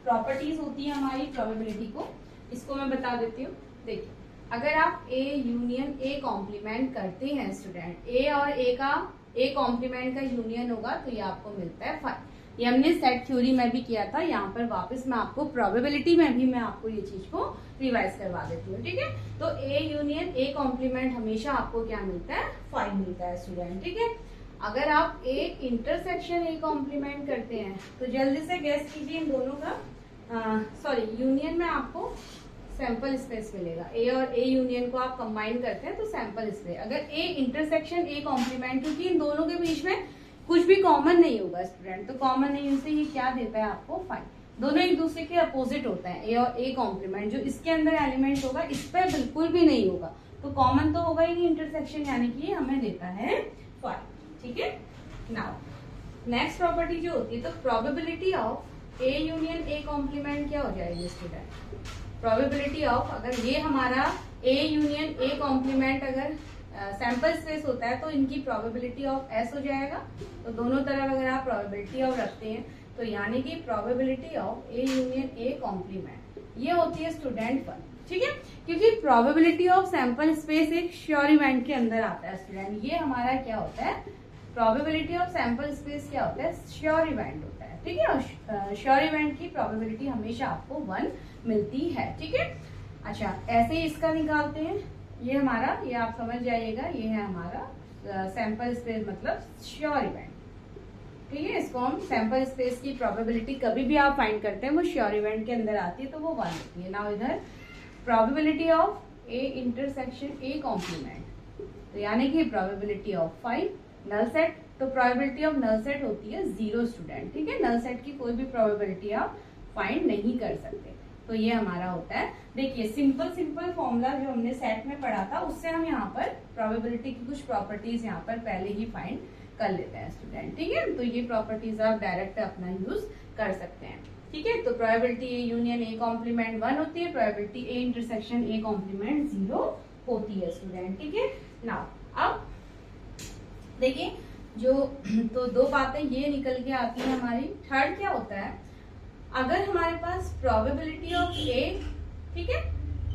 प्रॉपर्टीज होती है हमारी प्रोबेबिलिटी को, इसको मैं बता देती हूँ। देखिए, अगर आप ए यूनियन ए कॉम्प्लीमेंट करते हैं स्टूडेंट, ए और ए का ए कॉम्प्लीमेंट का यूनियन होगा तो ये आपको मिलता है 5। ये हमने सेट थ्योरी में भी किया था, यहाँ पर वापस मैं आपको प्रोबेबिलिटी में भी मैं आपको ये चीज को रिवाइज करवा देती हूँ, ठीक है। तो ए यूनियन ए कॉम्प्लीमेंट हमेशा आपको क्या मिलता है, 5 मिलता है स्टूडेंट, ठीक है। अगर आप ए इंटरसेक्शन ए कॉम्प्लीमेंट करते हैं तो जल्दी से गैस कीजिए इन दोनों का यूनियन में आपको सैंपल स्पेस मिलेगा। ए और ए यूनियन को आप कंबाइन करते हैं तो सैंपल स्पेस, अगर ए इंटरसेक्शन ए कॉम्प्लीमेंट, क्योंकि इन दोनों के बीच में कुछ भी कॉमन नहीं होगा स्टूडेंट, तो कॉमन नहीं होने से ये क्या देता है आपको 5। दोनों एक दूसरे के अपोजिट होते हैं, ए और ए कॉम्प्लीमेंट, जो इसके अंदर एलिमेंट होगा इस पर बिल्कुल भी नहीं होगा, तो कॉमन तो होगा ही नहीं इंटरसेक्शन, यानी कि हमें देता है 5, ठीक है। नाउ नेक्स्ट प्रॉपर्टी जो होती है, तो probability of A union A complement क्या हो जाएगी स्टूडेंट, प्रोबेबिलिटी ऑफ, अगर ये हमारा ए यूनियन ए कॉम्प्लीमेंट अगर सैंपल स्पेस होता है तो इनकी प्रोबेबिलिटी ऑफ एस हो जाएगा। तो दोनों तरफ अगर आप प्रोबेबिलिटी ऑफ रखते हैं तो यानी कि probability of A union A complement ये होती है स्टूडेंट 1, ठीक है। क्योंकि प्रोबेबिलिटी ऑफ सैंपल स्पेस एक श्योर इवेंट के अंदर आता है स्टूडेंट, ये हमारा क्या होता है, प्रोबेबिलिटी ऑफ सैंपल स्पेस क्या होता है, श्योर इवेंट होता है, ठीक है। और श्योर इवेंट की प्रोबेबिलिटी हमेशा आपको 1 मिलती है, ठीक है। अच्छा, ऐसे ही इसका निकालते हैं, ये हमारा, ये आप समझ जाइएगा, ये है हमारा सैंपल स्पेस मतलब श्योर इवेंट, ठीक है। इसको हम सैंपल स्पेस की प्रोबेबिलिटी कभी भी आप फाइंड करते हैं वो श्योर इवेंट के अंदर आती है तो वो 1 होती है। नाउ इधर probability of A intersection A complement, तो यानी कि प्रोबेबिलिटी ऑफ 5 नल सेट, तो प्रोबेबिलिटी ऑफ नल सेट होती है 0 स्टूडेंट, ठीक है। नल सेट की कोई भी प्रोबेबिलिटी आप फाइंड नहीं कर सकते, तो ये हमारा होता है। देखिए, सिंपल फॉर्मूला जो हमने सेट में पढ़ा था उससे हम यहाँ पर प्रोबेबिलिटी की कुछ प्रॉपर्टीज यहाँ पर पहले ही फाइंड कर लेते हैं स्टूडेंट, ठीक है। तो ये प्रॉपर्टीज आप डायरेक्ट अपना यूज कर सकते हैं, ठीक है। तो probability A union A complement 1 होती है, probability A intersection A complement 0 होती है स्टूडेंट, ठीक है। नाउ अब देखिए, जो तो 2 बातें ये निकल के आती है हमारी। थर्ड क्या होता है, अगर हमारे पास प्रोबेबिलिटी ऑफ ए, ठीक है,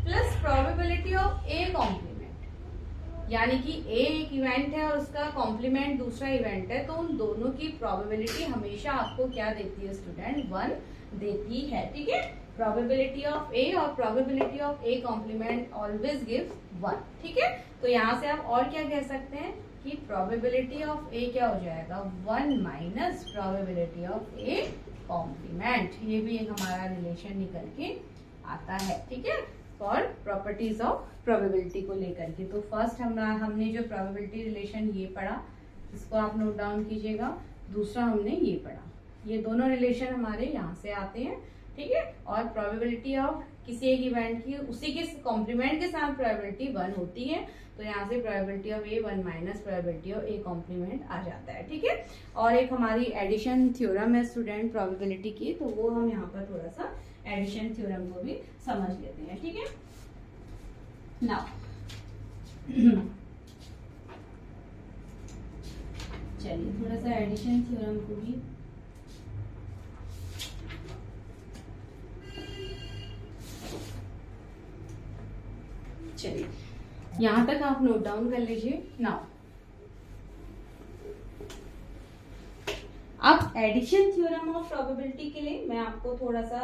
plus probability of A complement, यानी कि ए एक इवेंट है और उसका कॉम्प्लीमेंट दूसरा इवेंट है, तो उन दोनों की प्रोबेबिलिटी हमेशा आपको क्या देती है स्टूडेंट, 1 देती है, ठीक है। प्रोबेबिलिटी ऑफ ए और probability of A complement always gives 1, ठीक है। तो यहाँ से आप और क्या कह सकते हैं कि प्रोबेबिलिटी ऑफ ए क्या हो जाएगा, 1 minus probability of A complement, ये भी एक हमारा रिलेशन निकल के आता है, ठीक है, फॉर प्रॉपर्टीज ऑफ प्रोबेबिलिटी को लेकर के। तो फर्स्ट हमने जो प्रोबेबिलिटी रिलेशन ये पढ़ा, इसको आप नोट डाउन कीजिएगा। दूसरा हमने ये पढ़ा, ये दोनों रिलेशन हमारे यहाँ से आते हैं, ठीक है। और प्रोबेबिलिटी ऑफ किसी एक इवेंट की उसी के कॉम्प्लीमेंट के साथ प्रोबेबिलिटी 1 होती है, तो यहाँ से probability of A 1 minus probability of A complement आ जाता है, ठीक है। और एक हमारी एडिशन थ्योरम है स्टूडेंट प्रोबेबिलिटी की, तो वो हम यहाँ पर थोड़ा सा एडिशन थ्योरम को भी समझ लेते हैं, ठीक है। नाउ चलिए थोड़ा सा एडिशन थ्योरम को भी चलिए यहां तक आप नोट डाउन कर लीजिए। नाउ अब एडिशन थ्योरम ऑफ प्रोबेबिलिटी के लिए मैं आपको थोड़ा सा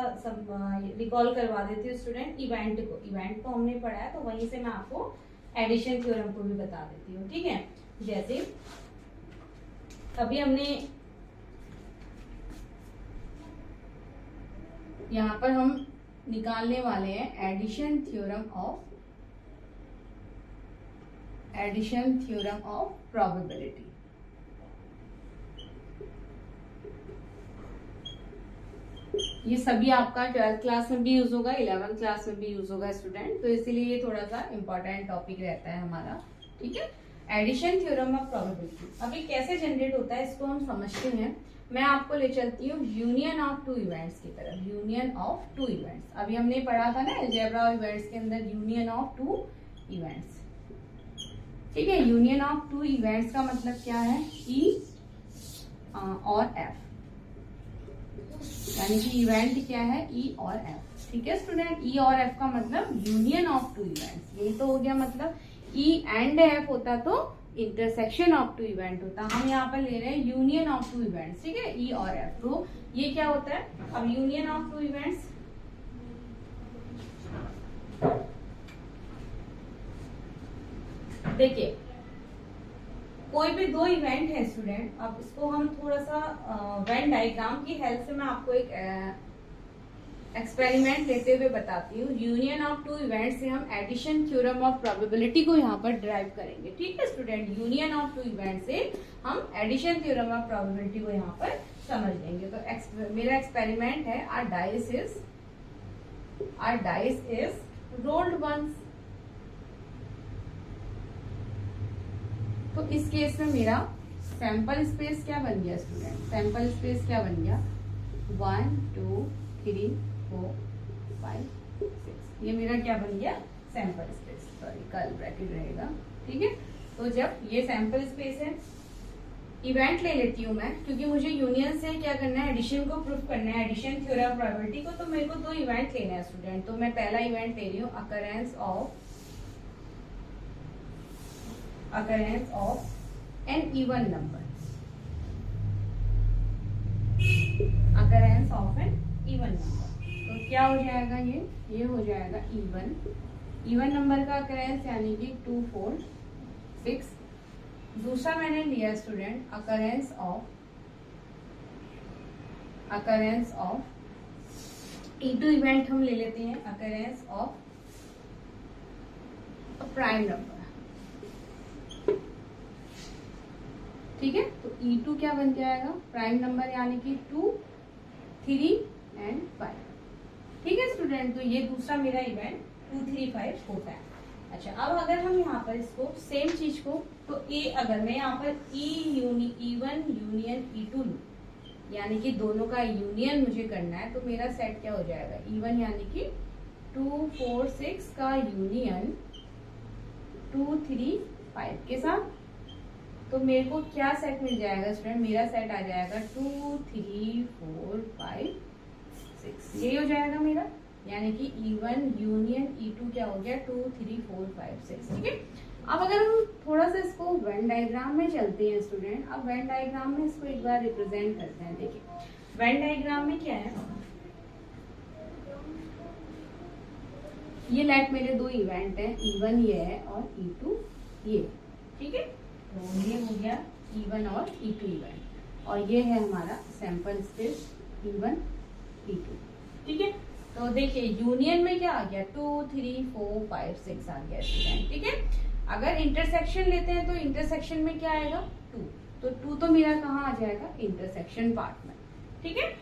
रिकॉल करवा देती हूँ स्टूडेंट। इवेंट को हमने पढ़ा है, तो वहीं से मैं आपको एडिशन थ्योरम को भी बता देती हूँ, ठीक है। जैसे अभी हमने यहाँ पर हम निकालने वाले हैं एडिशन थ्योरम ऑफ प्रोबेबिलिटी। ये सभी आपका 12th क्लास में भी यूज होगा, 11th क्लास में भी यूज होगा स्टूडेंट, तो इसीलिए ये थोड़ा सा इंपॉर्टेंट टॉपिक रहता है हमारा, ठीक है। एडिशन थ्योरम ऑफ प्रोबेबिलिटी अभी कैसे जनरेट होता है इसको हम समझते हैं। मैं आपको ले चलती हूँ यूनियन ऑफ टू इवेंट्स की तरफ। यूनियन ऑफ टू इवेंट्स अभी हमने पढ़ा था ना अलजेब्रा इवेंट्स के अंदर, यूनियन ऑफ टू इवेंट्स, ठीक है। यूनियन ऑफ टू इवेंट्स का मतलब क्या है, ई और एफ, यानी कि इवेंट क्या है, ई और एफ, ठीक है स्टूडेंट। ई और एफ का मतलब यूनियन ऑफ टू इवेंट्स, यही तो हो गया। मतलब ई एंड एफ होता तो इंटरसेक्शन ऑफ टू इवेंट होता, हम यहाँ पर ले रहे हैं यूनियन ऑफ टू इवेंट्स, ठीक है, ई और एफ। तो ये क्या होता है, अब यूनियन ऑफ टू इवेंट्स, देखिए कोई भी दो इवेंट है स्टूडेंट, अब इसको हम थोड़ा सा वेन डायग्राम की हेल्प से मैं आपको एक एक्सपेरिमेंट लेते हुए बताती हूँ। यूनियन ऑफ टू इवेंट से हम एडिशन थ्योरम ऑफ प्रोबेबिलिटी को यहाँ पर ड्राइव करेंगे, ठीक है student. Union of two event से हम एडिशन थ्योरम ऑफ प्रोबेबिलिटी को यहाँ पर समझ लेंगे। तो मेरा एक्सपेरिमेंट है, our dice is rolled once. तो इस केस में मेरा सैंपल स्पेस क्या बन गया स्टूडेंट, सैंपल स्पेस क्या बन गया, 1 2 3 4 5 6, ये मेरा क्या बन गया, sample space, sorry curly bracket रहेगा, ठीक है। तो जब ये सैंपल स्पेस है, इवेंट ले लेती हूँ मैं, क्योंकि मुझे यूनियन से क्या करना है, एडिशन को प्रूफ करना है, एडिशन थ्योरम ऑफ प्रोबेबिलिटी को। तो मेरे को दो इवेंट लेना है स्टूडेंट। तो मैं पहला इवेंट ले रही हूँ, occurrence of an even number, occurrence of an even number. तो क्या हो जाएगा, ये हो जाएगा इवन नंबर का अकरेंस, यानी कि 2 4 6। दूसरा मैंने लिया student occurrence of E2 event हम ले लेते हैं, अकरेंस ऑफ प्राइम नंबर, ठीक है। तो E2 क्या बन जाएगा, प्राइम नंबर, यानी कि 2 3 एंड 5, ठीक है स्टूडेंट। तो ये दूसरा मेरा इवेंट 2 3 5 होता है। अच्छा, अब अगर हम यहाँ पर इसको सेम चीज को, तो अगर मैं यहाँ पर E1 यूनियन E2 लूँ, यानी कि दोनों का यूनियन मुझे करना है, तो मेरा सेट क्या हो जाएगा, E1 यानी कि 2 4 6 का यूनियन 2 3 5 के साथ। तो मेरे को क्या सेट मिल जाएगा स्टूडेंट, मेरा सेट आ जाएगा 2 3 4 5 6, ये हो जाएगा मेरा, यानी कि E1 यूनियन E2 क्या हो गया, 2 3 4 5 6, ठीक है। अब अगर हम थोड़ा सा इसको वेन डायग्राम में चलते हैं स्टूडेंट, अब वेन डायग्राम में इसको एक बार रिप्रेजेंट करते हैं। देखिए वेन डायग्राम में क्या है, ये लेट मेरे दो इवेंट है, E1 ये है और E2 ये, ठीक है। तो ये हो गया E1 और E2 इवेंट, और ये है हमारा सैंपल स्पेस E1 E2, ठीक है। तो देखिए यूनियन में क्या आ गया, 2 3 4 5 6 आ गया स्टूडेंट, ठीक है। अगर इंटरसेक्शन लेते हैं तो इंटरसेक्शन में क्या आएगा, 2, तो 2 तो मेरा कहाँ आ जाएगा, इंटरसेक्शन पार्ट में, ठीक है।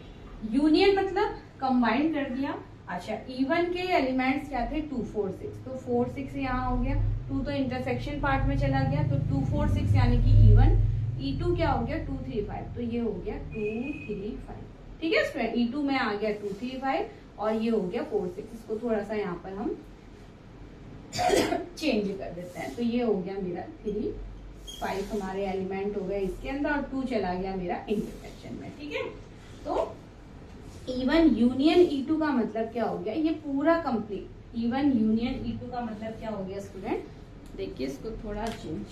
यूनियन मतलब कंबाइन कर दिया। अच्छा, E1 के एलिमेंट्स क्या थे, 2 4 6, तो 4 6 यहाँ हो गया, 2 तो इंटरसेक्शन पार्ट में चला गया, तो 2 4 6 यानी कि E1, E2 क्या हो गया, 2 3 5, तो ये हो गया 2 3 5, ठीक है स्टूडेंट। E2 में आ गया 2 3 5 और ये हो गया 4 6, इसको थोड़ा सा यहाँ पर हम चेंज कर देते हैं। तो ये हो गया मेरा 3 5 हमारे एलिमेंट हो गए इसके अंदर, और 2 चला गया मेरा इंटरसेक्शन में, ठीक है। तो E1 यूनियन E2 का मतलब क्या हो गया, ये पूरा कंप्लीट। E1 यूनियन E2 का मतलब क्या हो गया स्टूडेंट, देखिए इसको थोड़ा चेंज,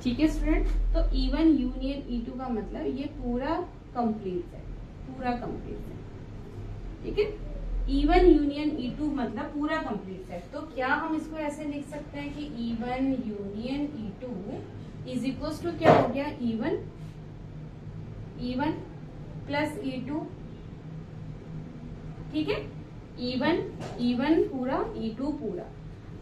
ठीक है स्टूडेंट। तो E1 यूनियन E2 का मतलब ये पूरा कंप्लीट है, पूरा कंप्लीट है, ठीक है। E1 यूनियन E2 मतलब पूरा कंप्लीट सेट। तो क्या हम इसको ऐसे लिख सकते हैं कि E1 union E2 is equal to क्या हो गया, E1 प्लस E2, ठीक है। E1 पूरा, E2 पूरा।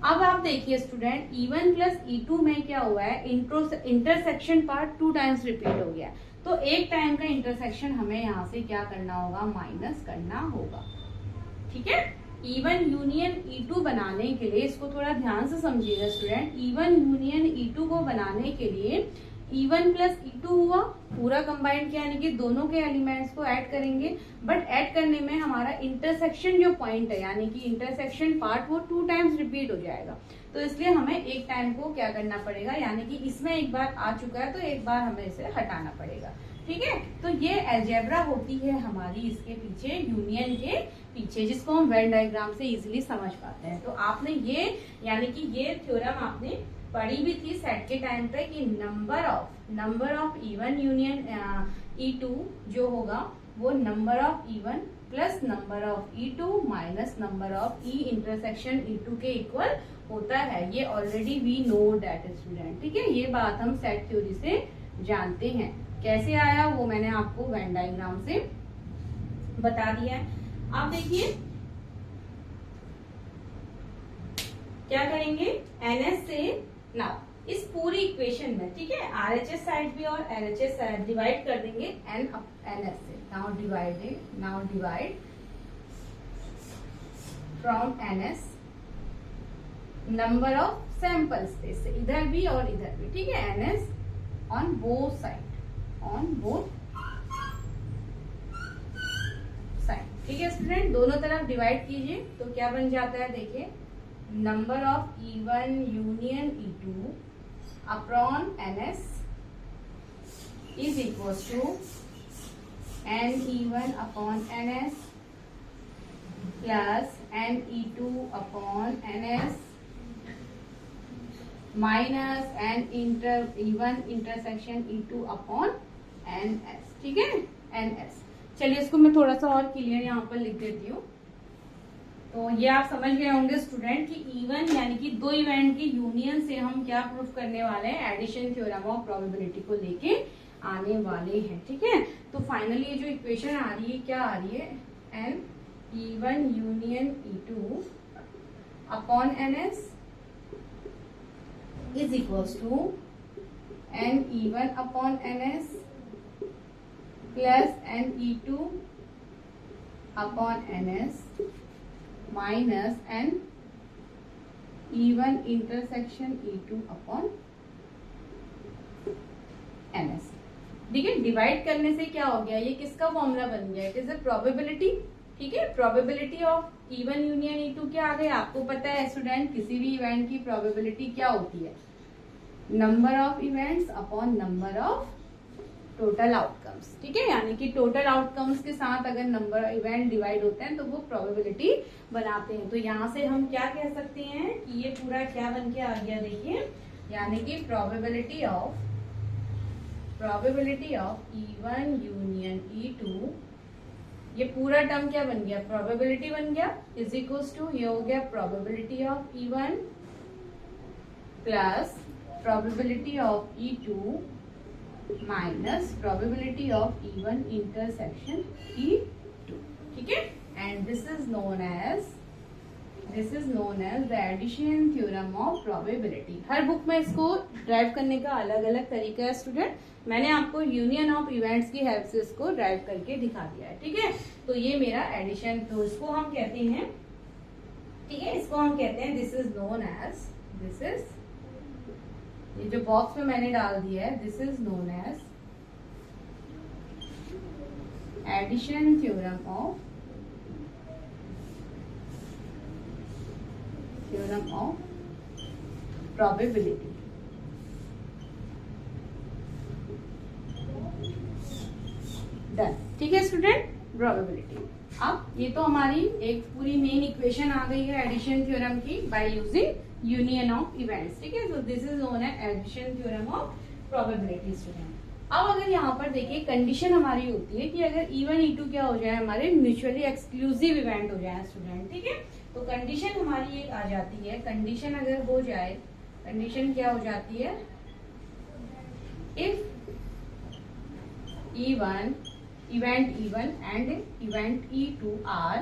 अब आप देखिए स्टूडेंट, E1 प्लस E2 में क्या हुआ है, इंटरसेक्शन पार्ट 2 टाइम्स रिपीट हो गया। तो एक टाइम का इंटरसेक्शन हमें यहाँ से क्या करना होगा, माइनस करना होगा, ठीक है। E1 यूनियन E2 बनाने के लिए, इसको थोड़ा ध्यान से समझिएगा स्टूडेंट, E1 यूनियन E2 को बनाने के लिए E1 प्लस E2 हुआ, पूरा कंबाइंड किया, यानी कि दोनों के एलिमेंट्स को ऐड करेंगे। बट ऐड करने में हमारा इंटरसेक्शन जो पॉइंट है, यानी कि इंटरसेक्शन पार्ट वो 2 टाइम्स रिपीट हो जाएगा। तो इसलिए हमें एक टाइम को क्या करना पड़ेगा, यानी कि इसमें एक बार आ चुका है तो एक बार हमें इसे हटाना पड़ेगा, ठीक है। तो ये अलजेब्रा होती है हमारी इसके पीछे, यूनियन के पीछे, जिसको हम वेन डायग्राम से इजीली समझ पाते हैं। तो आपने ये, यानी कि ये थ्योरम आपने पढ़ी भी थी सेट के टाइम पे कि number of E1 union E2 जो होगा वो number of E1 plus number of E2 minus number of E intersection E2 के इक्वल होता है। ये already we know that student, ठीक है। ये बात हम सेट थ्योरी से जानते हैं। कैसे आया वो मैंने आपको वेन डायग्राम से बता दिया है। आप देखिए क्या करेंगे, NS से नाउ इस पूरी इक्वेशन में, ठीक है, RHS साइड भी और LHS साइड डिवाइड कर देंगे NS से। Now divide from NS number of sample space से, इधर भी और इधर भी, ठीक है, NS ऑन बोथ साइड, ठीक है स्टूडेंट। दोनों तरफ डिवाइड कीजिए तो क्या बन जाता है, देखिए, number of E1 union E2 upon NS is equal to NE1 upon NS plus NE2 upon NS minus E1 intersection E2 upon NS, ठीक है, NS। चलिए इसको मैं थोड़ा सा और क्लियर यहाँ पर लिख देती हूँ। तो ये आप समझ गए होंगे स्टूडेंट कि E1 यानी कि दो इवेंट की यूनियन से हम क्या प्रूफ करने वाले हैं, एडिशन थ्योरम ऑफ प्रोबेबिलिटी को लेके आने वाले हैं, ठीक है। तो फाइनली ये जो इक्वेशन आ रही है क्या आ रही है, E1 union E2 upon NS is equals to NE1 upon NS plus NE2 upon NS minus E1 intersection E2 upon NS, ठीक है। डिवाइड करने से क्या हो गया, ये किसका फॉर्मूला बन गया, इट इज अ प्रोबेबिलिटी, ठीक है। Probability of E1 union E2 क्या आ गया, आपको पता है स्टूडेंट, किसी भी इवेंट की प्रोबेबिलिटी क्या होती है, number of events upon number of total outcomes, ठीक है। यानी कि टोटल आउटकम्स के साथ अगर नंबर इवेंट डिवाइड होते हैं तो वो प्रोबेबिलिटी बनाते हैं। तो यहाँ से हम क्या कह सकते हैं कि ये पूरा क्या बन के आ गया, देखिए, यानी कि probability of E1 union E2, ये पूरा टर्म क्या बन गया, प्रोबेबिलिटी बन गया, इज इक्वल्स टू ये हो गया probability of E1 plus probability of E2 minus probability of E1 intersection E2, ठीक है। And this is known as the addition theorem of probability. हर बुक में इसको ड्राइव करने का अलग अलग तरीका है स्टूडेंट, मैंने आपको यूनियन ऑफ इवेंट्स की हेल्प से इसको ड्राइव करके दिखा दिया है, ठीक है। तो ये मेरा एडिशन, तो इसको हम कहते हैं, ठीक है, इसको हम कहते हैं, दिस इज ये जो बॉक्स में मैंने डाल दिया है, this is known as addition theorem of probability. Done, ठीक है स्टूडेंट, प्रोबेबिलिटी। अब ये तो हमारी एक पूरी मेन इक्वेशन आ गई है एडिशन थ्योरम की by using union of events, ठीक है। So this is known as addition theorem of probability student. अब अगर यहाँ पर देखिए कंडीशन हमारी होती है कि अगर E1 E2 क्या हो जाए, हमारे म्यूचुअली एक्सक्लूसिव इवेंट हो जाए स्टूडेंट, ठीक है। तो कंडीशन हमारी एक आ जाती है, कंडीशन अगर हो जाए, कंडीशन क्या हो जाती है, if event E1 and event E2 are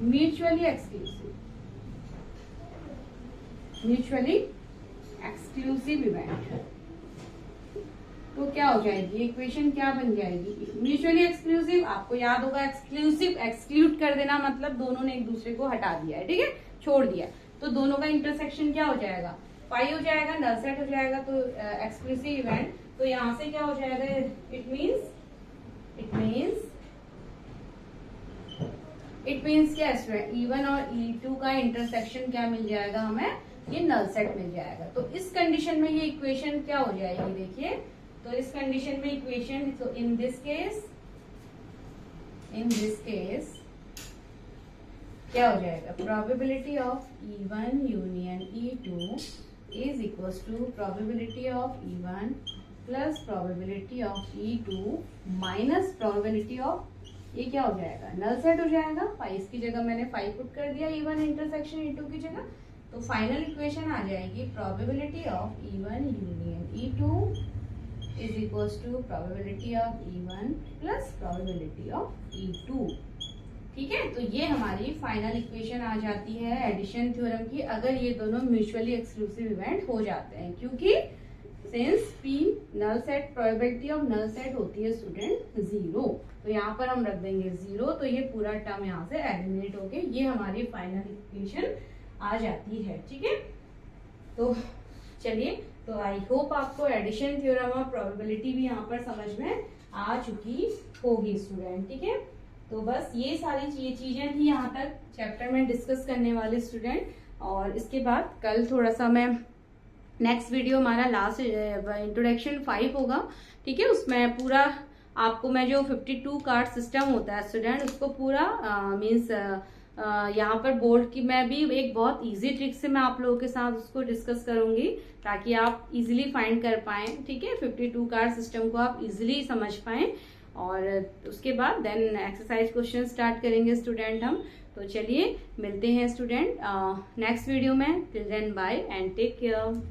mutually exclusive event, तो क्या हो जाएगी इक्वेशन, क्या बन जाएगी, म्यूचुअली एक्सक्लूसिव। आपको याद होगा एक्सक्लूसिव एक्सक्लूड कर देना मतलब दोनों ने एक दूसरे को हटा दिया है, ठीक है, छोड़ दिया। तो दोनों का इंटरसेक्शन क्या हो जाएगा, पाई हो जाएगा, नल सेट हो जाएगा। तो एक्सक्लूसिव इवेंट, तो यहाँ से क्या हो जाएगा, इट मीन्स क्या है, E1 और E2 का इंटरसेक्शन क्या मिल जाएगा हमें, ये नल सेट मिल जाएगा। तो इस कंडीशन में ये इक्वेशन क्या हो जाएगी, देखिए, तो इस कंडीशन में इक्वेशन, तो इन दिस केस क्या हो जाएगा, probability of E1 union E2 is equals to probability of E1 plus probability of E2 minus probability of, ये क्या हो जाएगा, नल सेट हो जाएगा। फाइव की जगह मैंने 5 पुट कर दिया, E1 इंटरसेक्शन E2 की जगह। तो फाइनल इक्वेशन आ जाएगी probability of E1 union E2 is equals to probability of E1 plus probability of E2, ठीक है। तो ये हमारी फाइनल इक्वेशन आ जाती है एडिशन थ्योरम की, अगर ये दोनों म्यूचुअली एक्सक्लूसिव इवेंट हो जाते हैं, क्योंकि since P null set, probability of null set होती है स्टूडेंट 0, तो यहाँ पर हम रख देंगे 0, तो ये पूरा टर्म यहाँ से एलिमिनेट हो गए, ये हमारी फाइनल इक्वेशन आ जाती है, ठीक है। तो चलिए, तो आई होप आपको एडिशन थ्योरम और प्रोबेबिलिटी भी यहाँ पर समझ में आ चुकी होगी स्टूडेंट, ठीक है। तो बस ये सारी चीजें थी यहाँ तक चैप्टर में डिस्कस करने वाले स्टूडेंट, और इसके बाद कल थोड़ा सा मैं नेक्स्ट वीडियो हमारा लास्ट इंट्रोडक्शन 5 होगा, ठीक है। उसमें पूरा आपको मैं जो 52 कार्ड सिस्टम होता है स्टूडेंट, उसको पूरा मीन्स यहाँ पर बोर्ड की मैं भी एक बहुत इजी ट्रिक से मैं आप लोगों के साथ उसको डिस्कस करूंगी, ताकि आप इजीली फाइंड कर पाएं, ठीक है। 52 कार्ड सिस्टम को आप इजीली समझ पाएं, और उसके बाद देन एक्सरसाइज क्वेश्चन स्टार्ट करेंगे स्टूडेंट हम। तो चलिए मिलते हैं स्टूडेंट नेक्स्ट वीडियो में। Till then bye and take care.